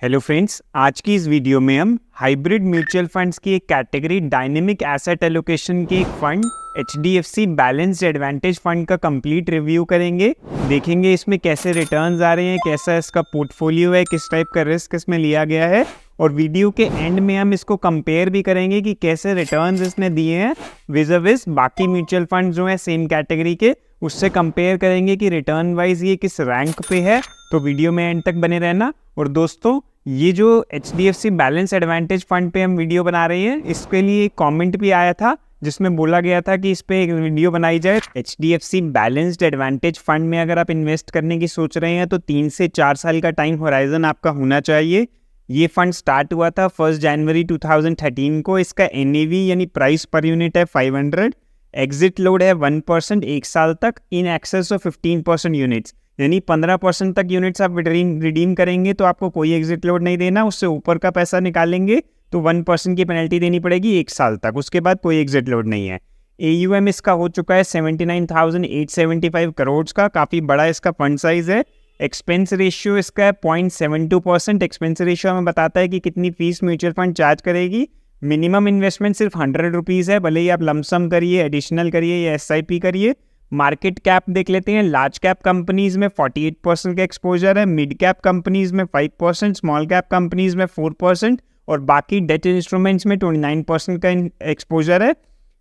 Hello friends, आज की इस वीडियो में हम हाइब्रिड म्यूचुअल फंड्स की एक कैटेगरी डायनेमिक एसेट एलोकेशन के एक fund HDFC balanced advantage fund का कंप्लीट रिव्यू करेंगे। देखेंगे इसमें कैसे रिटर्न्स आ रहे हैं, कैसा इसका पोर्टफोलियो है, किस टाइप का रिस्क इसमें लिया गया है और वीडियो के एंड में हम इसको कंपेयर भी करेंगे कि कैसे रिटर्न्स इसने दिए हैं विज़ बाकी म्यूचुअल फंड जो है सेम कैटेगरी के, उससे कंपेयर करेंगे कि रिटर्न वाइज ये किस रैंक पे है। तो वीडियो में एंड तक बने रहना। और दोस्तों, ये जो HDFC बैलेंस एडवांटेज फंड पे हम वीडियो बना रहे हैं, इसके लिए एक कमेंट भी आया था जिसमें बोला गया था कि इस पे एक वीडियो बनाई जाए। HDFC बैलेंस्ड एडवांटेज फंड में अगर आप इन्वेस्ट करने की सोच रहे हैं तो 3 से 4 साल का टाइम होराइजन आपका होना चाहिए। ये फंड स्टार्ट हुआ था 1 जनवरी 2013 को। इसका NAV यानी प्राइस पर यूनिट है 500। एग्जिट लोड है 1% 1 साल तक इन एक्सेस ऑफ 15% यूनिट्स, यानी 15% तक यूनिट्स आप रिडीम करेंगे तो आपको कोई एग्जिट लोड नहीं देना। उससे ऊपर का पैसा निकालेंगे तो 1% की पेनल्टी देनी पड़ेगी 1 साल तक, उसके बाद कोई एग्जिट लोड नहीं है। AUM इसका हो चुका है 79,875 करोड़ का, काफ़ी बड़ा इसका फंड साइज है। एक्सपेंस रेशियो इसका है 0.72%। एक्सपेंस रेशियो हमें बताता है कि कितनी फीस म्यूचुअल फंड चार्ज करेगी। मिनिमम इन्वेस्टमेंट सिर्फ 100 रुपीज़ है, भले ही आप लमसम करिए, एडिशनल करिए या SIP करिए। मार्केट कैप देख लेते हैं। लार्ज कैप कंपनीज में 48% का एक्सपोजर है, मिड कैप कंपनीज में 5%, स्मॉल कैप कंपनीज में 4% और बाकी डेट इंस्ट्रूमेंट्स में 29% का एक्सपोजर है।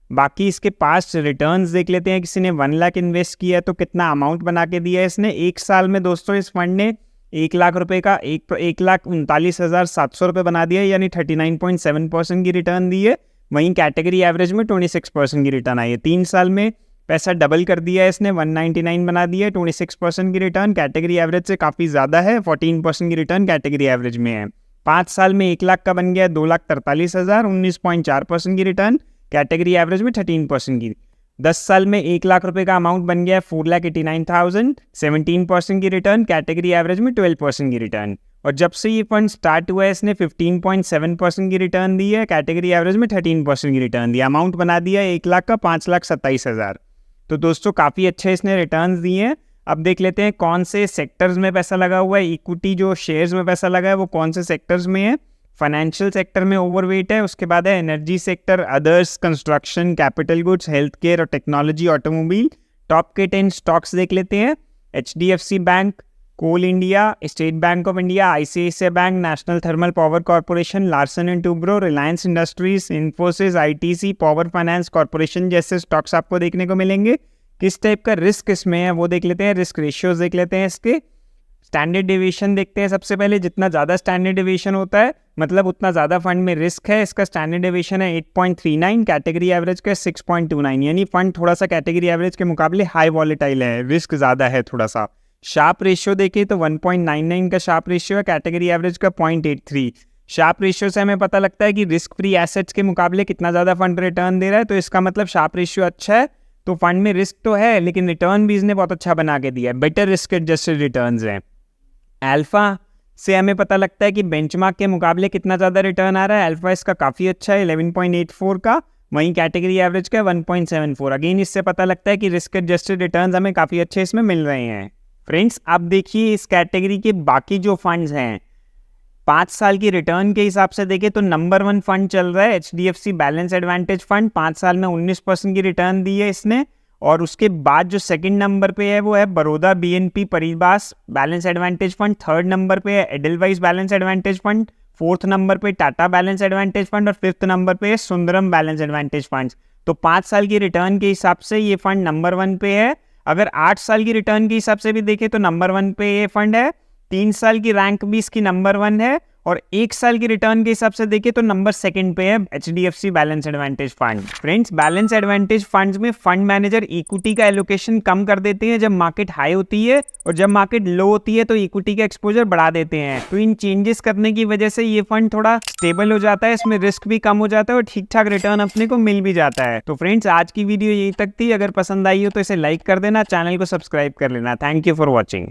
बाकी इसके पास रिटर्न्स देख लेते हैं। किसी ने 1 लाख इन्वेस्ट किया है तो कितना अमाउंट बना के दिया है इसने 1 साल में। दोस्तों, इस फंड ने 1 लाख रुपए का 1,39,700 रुपये बना दिया, यानी 39.7% की रिटर्न दी है। वहीं कैटेगरी एवरेज में 26% की रिटर्न आई है। 3 साल में पैसा डबल कर दिया है इसने, 199 बना दिया है। 26% की रिटर्न कैटेगरी एवरेज से काफ़ी ज़्यादा है। 14% की रिटर्न कैटेगरी एवरेज में है। 5 साल में 1 लाख का बन गया 2,43,000, 19.4% की रिटर्न कैटेगरी एवरेज में 13% की। 10 साल में 1 लाख रुपए का अमाउंट बन गया 4,89,000, 17% की रिटर्न कैटेगरी एवरेज में 12% की रिटर्न। और जब से ये फंड स्टार्ट हुआ है इसने 15.7% की रिटर्न दी है, कैटेगरी एवरेज में 13% की रिटर्न दी। अमाउंट बना दिया 1 लाख का 5,27,000। तो दोस्तों, काफ़ी अच्छे इसने रिटर्न्स दिए हैं। अब देख लेते हैं कौन से सेक्टर्स में पैसा लगा हुआ है। इक्विटी जो शेयर्स में पैसा लगा है वो कौन से सेक्टर्स में है। फाइनेंशियल सेक्टर में ओवरवेट है, उसके बाद है energy sector, others, construction, capital goods, health care और टेक्नोलॉजी, ऑटोमोबाइल। टॉप के 10 स्टॉक्स देख लेते हैं। HDFC bank, Coal India, State Bank of India, ICICI bank, National Thermal Power Corporation, Larsen and Toubro, Reliance Industries, Infosys, ITC, power finance corporation जैसे stocks आपको देखने को मिलेंगे। किस टाइप का रिस्क इसमें है वो देख लेते हैं। रिस्क रेशियोज देख लेते हैं। इसके स्टैंडर्ड डेविएशन देखते हैं। सबसे पहले जितना ज़्यादा स्टैंडर्ड डेविएशन होता है मतलब उतना ज़्यादा फंड में रिस्क है। इसका स्टैंडर्ड डेविएशन है 8.39, कैटेगरी एवरेज का 6.29, यानी फंड थोड़ा सा कैटेगरी एवरेज के मुकाबले हाई वॉलेटाइल है, रिस्क ज़्यादा है थोड़ा सा। शार्प रेशियो देखें तो 1.99 का शार्प रेशियो है, कैटेगरी एवरेज का 0.83। शार्प रेशियो से हमें पता लगता है कि रिस्क फ्री एसेट्स के मुकाबले कितना ज़्यादा फंड रिटर्न दे रहा है, तो इसका मतलब शार्प रेशियो अच्छा है। तो फंड में रिस्क तो है लेकिन रिटर्न भी इसने बहुत अच्छा बना के दिया है, बेटर रिस्क एडजस्टेड रिटर्न्स हैं। अल्फा से हमें पता लगता है कि बेंचमार्क के मुकाबले कितना ज़्यादा रिटर्न आ रहा है। अल्फा इसका काफ़ी अच्छा है 11.84 का, वहीं कैटेगरी एवरेज का 1.74। अगेन इससे पता लगता है कि रिस्क एडजस्टेड रिटर्न्स हमें काफ़ी अच्छे इसमें मिल रहे हैं। फ्रेंड्स, अब देखिए इस कैटेगरी के बाकी जो फंड्स हैं 5 साल की रिटर्न के हिसाब से देखें तो नंबर 1 फंड चल रहा है HDFC बैलेंस एडवांटेज फंड। 5 साल में 19% की रिटर्न दी है इसने। और उसके बाद जो सेकंड नंबर पे है वो है Baroda BNP Paribas balance advantage fund. 3rd number पे है Edelweiss balance advantage fund. 4th number पे टाटा बैलेंस एडवांटेज फंड और 5th नंबर पे है सुंदरम बैलेंस एडवांटेज फंड। तो 5 साल की रिटर्न के हिसाब से ये फंड नंबर 1 पे है। अगर 8 साल की रिटर्न के हिसाब से भी देखें तो नंबर 1 पे ये फंड है। 3 साल की रैंक भी इसकी नंबर 1 है और 1 साल की रिटर्न के हिसाब से देखें तो नंबर 2 पे है HDFC balance advantage fund. Friends, balance advantage funds में फंड मैनेजर इक्विटी का एलोकेशन कम कर देते हैं जब मार्केट हाई होती है और जब मार्केट लो होती है तो इक्विटी का एक्सपोजर बढ़ा देते हैं। तो इन चेंजेस करने की वजह से ये फंड थोड़ा स्टेबल हो जाता है, इसमें रिस्क भी कम हो जाता है और ठीक ठाक रिटर्न अपने को मिल भी जाता है। तो फ्रेंड्स, आज की वीडियो यही तक थी। अगर पसंद आई हो तो इसे लाइक कर देना, चैनल को सब्सक्राइब कर लेना। Thank you for watching.